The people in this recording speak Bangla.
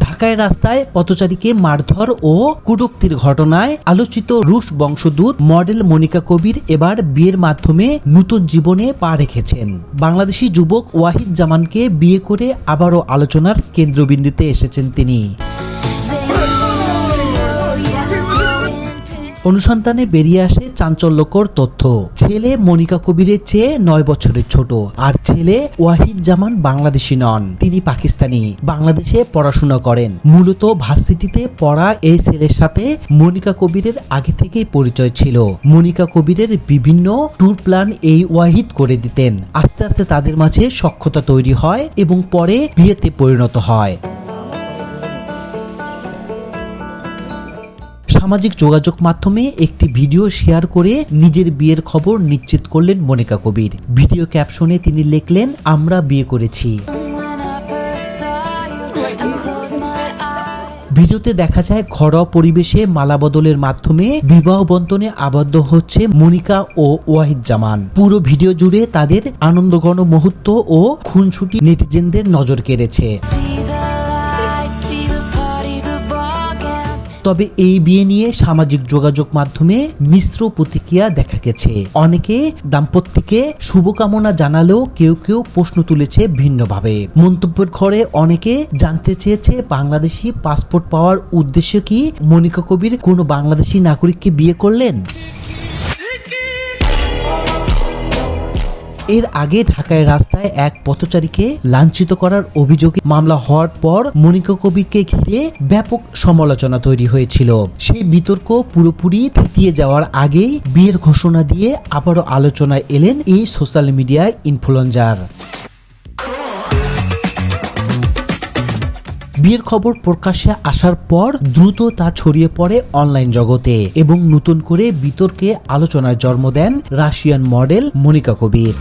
ঢাকায় রাস্তায় পথচারীকে মারধর ও কটূক্তির ঘটনায় আলোচিত রুশ বংশোদ্ভূত মডেল মনিকা কবির এবার বিয়ের মাধ্যমে নতুন জীবনে পা রেখেছেন। বাংলাদেশি যুবক ওয়াহিদ জামানকে বিয়ে করে আবারও আলোচনার কেন্দ্রবিন্দুতে এসেছেন তিনি। অনুসন্ধানে বেরিয়ে আসে চাঞ্চল্যকর তথ্য। ছেলে মনিকা কবিরের চেয়ে 9 বছরের ছোট, আর ছেলে ওয়াহিদ জামান বাংলাদেশি নন, তিনি পাকিস্তানি। বাংলাদেশে পড়াশোনা করেন। মূলত ভার্সিটিতে পড়া এই ছেলের সাথে মনিকা কবিরের আগে থেকেই পরিচয় ছিল। মনিকা কবিরের বিভিন্ন ট্যুর প্ল্যান এই ওয়াহিদ করে দিতেন। আস্তে আস্তে তাদের মাঝে সখ্যতা তৈরি হয় এবং পরে বিয়েতে পরিণত হয়। সামাজিক যোগাযোগ মাধ্যমে একটি ভিডিও শেয়ার করে নিজের বিয়ের খবর নিশ্চিত করলেন মনিকা কবির। ভিডিও ক্যাপশনে তিনি লিখলেন, আমরা বিয়ে করেছি। ভিডিওতে দেখা যায় ঘরোয়া পরিবেশে মালা বদলের মাধ্যমে বিবাহ বন্ধনে আবদ্ধ হচ্ছে মনিকা ও ওয়াহিদ জামান। পুরো ভিডিও জুড়ে তাদের আনন্দঘন মুহূর্ত ও খুনসুটি নেটিজেনদের নজর কেড়েছে। তবে এই বিয়ে নিয়ে সামাজিক যোগাযোগ মাধ্যমে মিশ্র প্রতিক্রিয়া দেখা গেছে। অনেকে দাম্পত্যকে শুভকামনা জানালেও কেউ কেউ প্রশ্ন তুলেছে ভিন্নভাবে। মন্তব্যের ঘরে অনেকে জানতে চেয়েছে, বাংলাদেশি পাসপোর্ট পাওয়ার উদ্দেশ্য কি মনিকা কবির কোনো বাংলাদেশি নাগরিককে বিয়ে করলেন? এর আগে ঢাকায় রাস্তায় এক পথচারীকে লাঞ্ছিত করার অভিযোগে মামলা হওয়ার পর মনিকা কবিরকে ঘিরে ব্যাপক সমালোচনা তৈরি হয়েছিল। সেই বিতর্ক পুরোপুরি থিতিয়ে যাওয়ার আগেই বিয়ের ঘোষণা দিয়ে আবারও আলোচনায় এলেন এই সোশ্যাল মিডিয়া ইনফ্লুয়েন্সার। বিয়ের খবর প্রকাশ্যে আসার পর দ্রুত তা ছড়িয়ে পড়ে অনলাইন জগতে এবং নতুন করে বিতর্কে আলোচনায় জন্ম দেন রাশিয়ান মডেল মনিকা কবির।